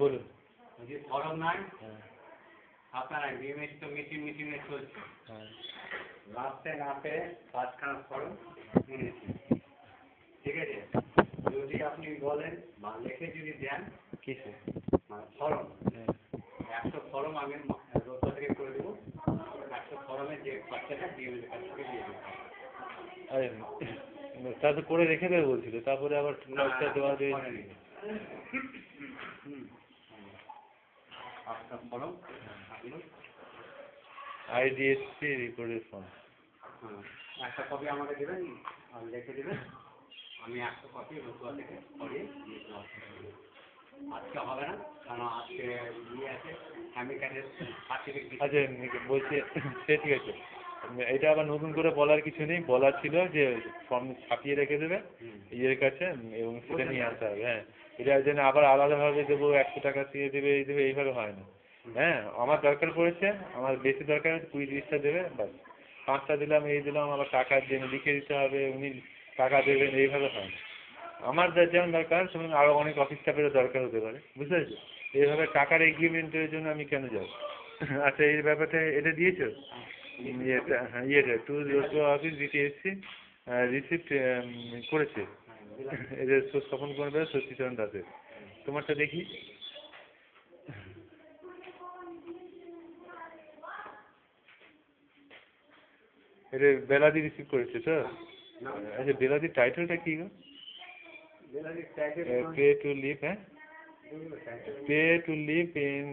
বলুন। যে ফরম নাই আপনারা বিএমএস তো মিটিংয়ে চলছে, লাস্টে না পেরে 5খানা ফরম নিয়েছি, ঠিক আছে? যদি আপনি বলেন বা লিখে যদি দেন কিসে মানে ফরম 100 ফরম আমি রোজা থেকে করে দেবো, 100 ফরমের যে খরচাটা বিএমএস কাছ থেকে দিয়ে দেবো। আরে তা তো করে রেখে দেবে বলছিল, তারপরে আবার খরচা দেওয়া দিয়ে ফরম আইডিএসপি রিপোর্টের ফর্ম একটা কপি আমাকে দেবেন আর লিখে দেবেন, আমি 100 কপি রোজা থেকে করিয়ে দিয়ে দেবো। আজকে হবে না, কারণ আজকে ইয়ে আছে কেমিক্যালের সার্টিফিকেট। আচ্ছা বলছি, সে ঠিক আছে, এটা আবার নতুন করে বলার কিছু নেই, বলার ছিল যে ফর্ম ছাপিয়ে রেখে দেবে ইয়ের কাছে এবং সেটা নিয়ে আসতে হবে। হ্যাঁ, এটা যেন আবার আলাদাভাবে দেবো 100 টাকা দিয়ে দেবে এই দেবে এইভাবে হয় না। হ্যাঁ, আমার দরকার পড়েছে, আমার বেশি দরকার 20-30টা দেবে, বাস 5টা দিলাম এই দিলাম, আবার টাকা দিয়ে লিখে দিতে হবে, উনি টাকা দেবেন, এইভাবে হয় না। আমার যেমন দরকার সেমন আরও অনেক অফিস স্টাফেরও দরকার হতে পারে, বুঝতে পেরেছো? এইভাবে টাকার এগ্রিমেন্টের জন্য আমি কেন যাবো? আচ্ছা, এই ব্যাপারটা এটা দিয়েছো ইয়েটা টু অফিস দিতে এসেছি, রিসিপ্ট করেছে, এদের স্থাপন করবে সত্যিচরণ দাসের। তোমারটা দেখি। এটা বেলাদি রিসিভ করেছে তো? আচ্ছা, বেলাদির টাইটেলটা কি গো? পে টু লিভ, হ্যাঁ, pay to live in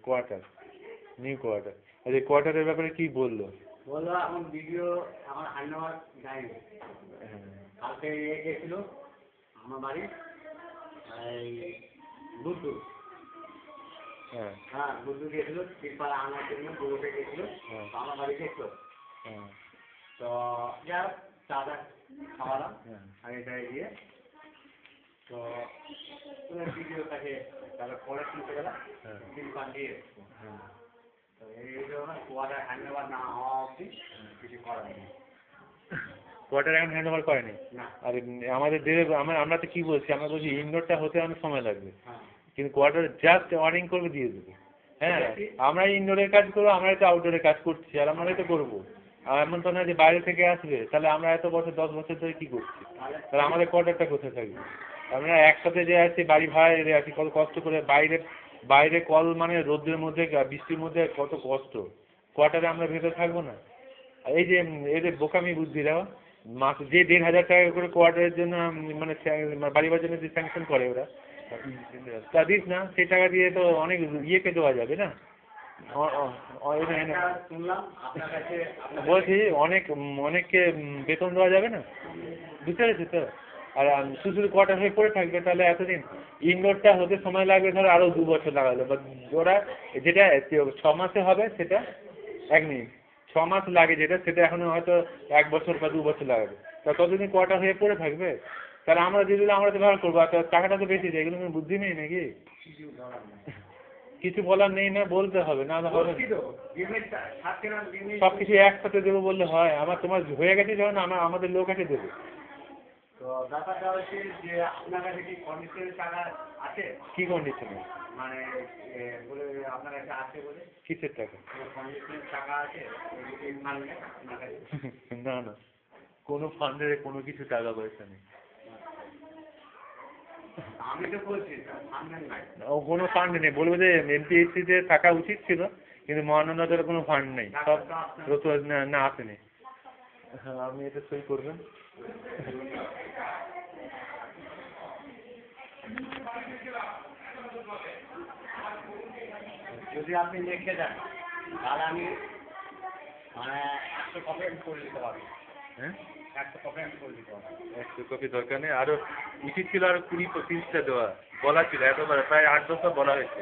quarter, new quarter. আচ্ছা, কোয়ার্টারের ব্যাপারে কি বললো? বললো এখন ভিডিও আমার হান্নাবার যায়নি, কালকে গেছিল আমার বাড়ি এই বুদ্ধু, হ্যাঁ বুদ্ধু গেছিল তিরপাড়া আনার জন্য, দুটোতে গেছিল আমার বাড়ি গেছিল। তো যা চাটা খাওয়ালাম আমি এটা গিয়ে, তো ভিডিওটাকে তাহলে পরে শুনতে গেলাম তিরপাল দিয়ে, তো এই জন্য কোয়ার্টার হ্যান্ডওভার না হওয়া অবধি কিছু করার নেই। কোয়ার্টার এখন হ্যান্ড ওভার করেনি? আর আমাদের দেবে, আমরা তো কি বলছি, আমরা বলছি ইনডোরটা হতে অনেক সময় লাগবে, কিন্তু কোয়ার্টার জাস্ট ওয়ার্নিং করবে দিয়ে দেবে। হ্যাঁ, আমরা ইনডোরের কাজ করবো, আমরা তো আউটডোরের কাজ করছি, আর আমরাই তো করবো। আর এমন তো না যে বাইরে থেকে আসবে, তাহলে আমরা এত বছর 10 বছর ধরে কি করছি, তাহলে আমাদের কোয়ার্টারটা কোথায় থাকবে? আমরা একসাথে যে আছি, বাড়ি ভাড়া এরে আছি, কত কষ্ট করে, বাইরে কল মানে রোদের মধ্যে বৃষ্টির মধ্যে কত কষ্ট, কোয়ার্টারে আমরা ভেতরে থাকবো না? এই যে এদের বোকামি বুদ্ধি দেওয়া, মাস যে 1,500 টাকা করে কোয়ার্টারের জন্য মানে বাড়ি বাড়ির জন্য যে স্যাংশন করে ওরা, তা দিস না, সেই টাকা দিয়ে তো অনেক ইয়েকে দেওয়া যাবে না। বলছি অনেককে বেতন দেওয়া যাবে না, বুঝতে পেরেছি তো? আর শুধু কোয়ার্টার হয়ে পড়ে থাকবে, তাহলে এতদিন ইনডোরটা হতে সময় লাগবে ধরো আরও 2 বছর লাগালো, বা ওরা যেটা 6 মাসে হবে সেটা 1 মিনিট, 6 মাস লাগে যেটা, সেটা এখনো হয়তো 1 বছর বা 2 বছর লাগাবে, তা ততদিন কোয়ার্টার হয়ে পড়ে থাকবে। তাহলে আমরা দিয়ে দিলে আমরা তো ব্যবহার করবো, আর টাকাটা তো বেশি যায়, এগুলো কোনো বুদ্ধি নেই নাকি? কিছু বলার নেই, না বলতে হবে, না হবে সব কিছু একসাথে দেবো বললে হয়? তোমার হয়ে গেছে যখন আমাদের লোক আছে দেবে। তো ব্যাপারটা হচ্ছে যে আপনার কাছে কি কন্ডিশনের টাকা আছে? কি কন্ডিশনে? মানে বলে আপনার কাছে আছে বলে? কিসের টাকা? কন্ডিশনের টাকা আছে না না, কোনো ফান্ডের কোনো কিছু টাকা পয়সা নেই। আমি তো বলছি কোনো ফান্ড নেই, বলবো যে এমপিএসসিতে থাকা উচিত ছিল, কিন্তু মহানন্দাদের কোনো ফান্ড নেই, সব না আসেনি। হ্যাঁ, আপনি এটা সই করবেন। যদি আপনি লিখে দেন তাহলে আমি মানে 100 কপি করে দিতে পারবো। হ্যাঁ, 100 কপি করে দিতে পারবো। 100 কপি দরকার নেই, আরো উচিত ছিল আরো 20-25টা দেওয়া, বলা ছিল এতবার, প্রায় 8-10টা বলা হয়েছে।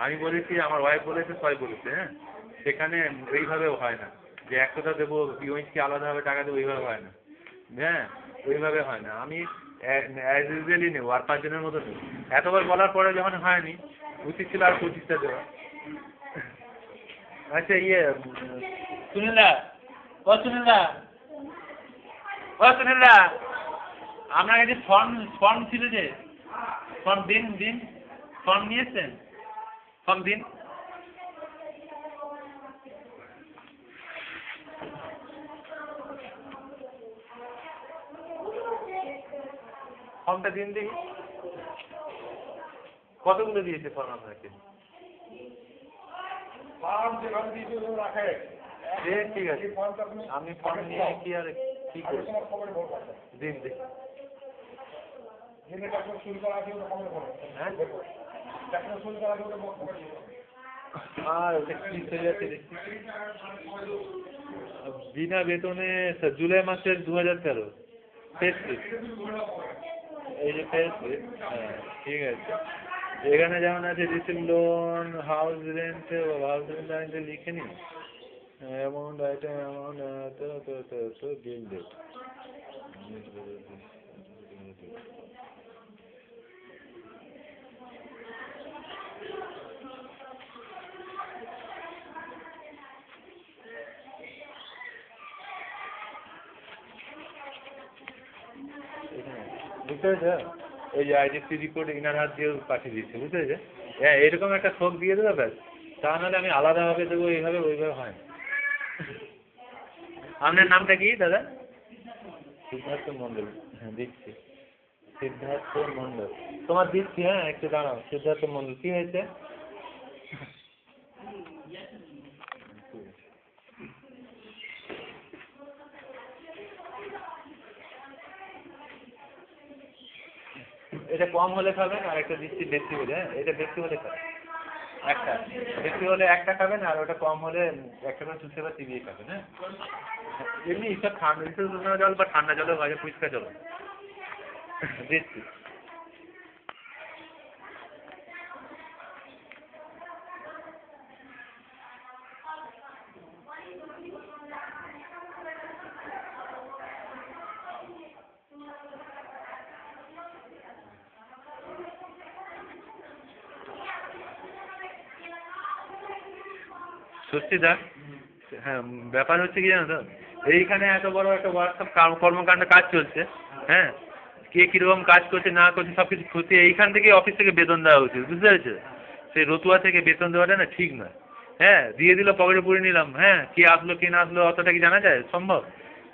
আমি বলেছি, আমার ওয়াইফ বলেছে, সবাই বলেছে। হ্যাঁ, সেখানে ওইভাবেও হয় না যে 100টা দেবো পিওইসকে আলাদাভাবে টাকা দেবো, ওইভাবে হয় না। হ্যাঁ, ওইভাবে হয় না, আমি অ্যাজ ইউজুয়ালি নেবো, আর 5 জনের মতো নেবো। এতবার বলার পরে যখন হয়নি, উচিত ছিল আর 25টা দেওয়া। আচ্ছা, সুনীলদা, সুনীলদা, আপনার কাছে ফর্ম ছিল যে ফর্ম দিন দিন, ফর্ম নিয়েছেন, ফর্ম দিন। ফর্মটা দিন দেখি, কতগুলো দিয়েছে ফর্ম আপনাকে? ঠিক আছে, আমি ফর্ম নিয়ে কি আর কি করব, দিন দিন। আর ওটা কি চলে যাচ্ছে দেখছি, বিনা বেতনে জুলাই মাসের 2013 পেস্ট্রিপ, এই যে পেস্ট্রিপ, হ্যাঁ ঠিক আছে। এখানে যেমন আছে receive loan, house rent, house rent লিখে নিন, অ্যামাউন্ট আইটেম, অ্যামাউন্ট তো বিল ডেট। বুঝতে পেরেছে? এই যে আইডিসি রিপোর্ট ইনার হাত দিয়ে পাঠিয়ে দিচ্ছে, বুঝতে পেরেছে? হ্যাঁ এরকম একটা শোক দিয়ে দেবে ব্যাস, তা নাহলে আমি আলাদাভাবে দেবো, এইভাবে ওইভাবে হয় না। আপনার নামটা কি দাদা? সিদ্ধার্থ মণ্ডল, হ্যাঁ দিচ্ছি, সিদ্ধার্থ মণ্ডল। তোমার দিচ্ছি, হ্যাঁ একটু দাঁড়াও। সিদ্ধার্থ মণ্ডল, কী হয়েছে? এটা কম হলে খাবেন, আর একটা দিচ্ছি বেশি হলে, হ্যাঁ এটা বেশি হলে খাবেন একটা, বেশি হলে একটা খাবেন, আর ওটা কম হলে একটা করে চুষে বা চিবিয়ে খাবেন, হ্যাঁ। এমনি সব ঠান্ডা উষ্ণ জল বা ঠান্ডা জলেও ভাজা ফুচকা জল দিচ্ছি। সত্যি দা, হ্যাঁ ব্যাপার হচ্ছে কি জানো তো, এইখানে এত বড় একটা ওয়ার্কশপ কর্মকাণ্ড কাজ চলছে, হ্যাঁ কে কীরকম কাজ করছে না করছে সব কিছু খুঁজে এইখান থেকে অফিস থেকে বেতন দেওয়া উচিত, বুঝতে পেরেছো? সেই রতুয়া থেকে বেতন দেওয়াটা না ঠিক নয়। হ্যাঁ দিয়ে দিল, পকেটে পুরে নিলাম, হ্যাঁ কে আসলো কে না আসলো অতটা কি জানা যায় সম্ভব?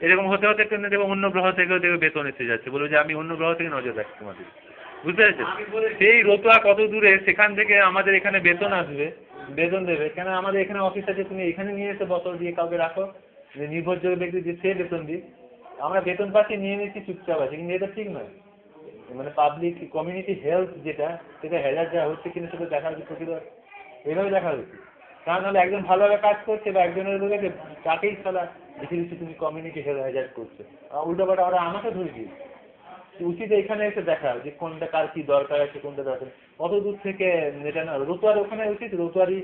এরকম হতে হতে কিন্তু দেখবো অন্য গ্রহ থেকেও দেখবে বেতন এসে যাচ্ছে, বলবো যে আমি অন্য গ্রহ থেকে নজর রাখছি তোমাদের, বুঝতে পেরেছো? সেই রতুয়া কত দূরে, সেখান থেকে আমাদের এখানে বেতন আসবে, বেতন দেবে কেন? আমাদের এখানে অফিস আছে, তুমি এখানে নিয়ে এসে বছর দিয়ে কাউকে রাখো, যে নির্ভরযোগ্য ব্যক্তি যে সে বেতন দিই, আমরা বেতন পাচ্ছি নিয়ে নিচ্ছি চুপচাপ আছে, কিন্তু এটা ঠিক নয়। মানে পাবলিক কমিউনিটি হেলথ যেটা, সেটা হেজার যা হচ্ছে কিনা সেটা দেখা উচিত, প্রতিবার এইভাবে দেখা উচিত। তা নাহলে একজন ভালোভাবে কাজ করছে বা একজনের লোকেকে তাকেই সালা দেখে দিচ্ছি তুমি কমিউনিটি হেলথ হেজার করছে, উল্টো পাল্টা ওরা আমাকে ধরে দিয়েছে। উচিত এখানে এসে দেখা যে কোনটা কার কি দরকার আছে, কোনটা দরকার অত দূর থেকে, এটা না রতুয়ার ওখানে উচিত রতুয়ারই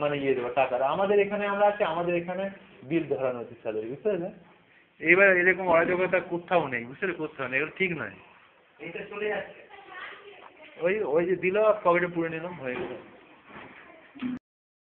মানে ইয়ে দেবো টাকাটা, আমাদের এখানে আমরা আছি, আমাদের এখানে বিল ধরানো উচিত স্যালারি, বুঝতে পারলে? এইবার এরকম অরাজকতা কোথাও নেই, বুঝতে পারলে? কোথাও নেই, এগুলো ঠিক নয়। ওই ওই যে দিল পকেটে পুরে নিলাম, হয়ে গেল।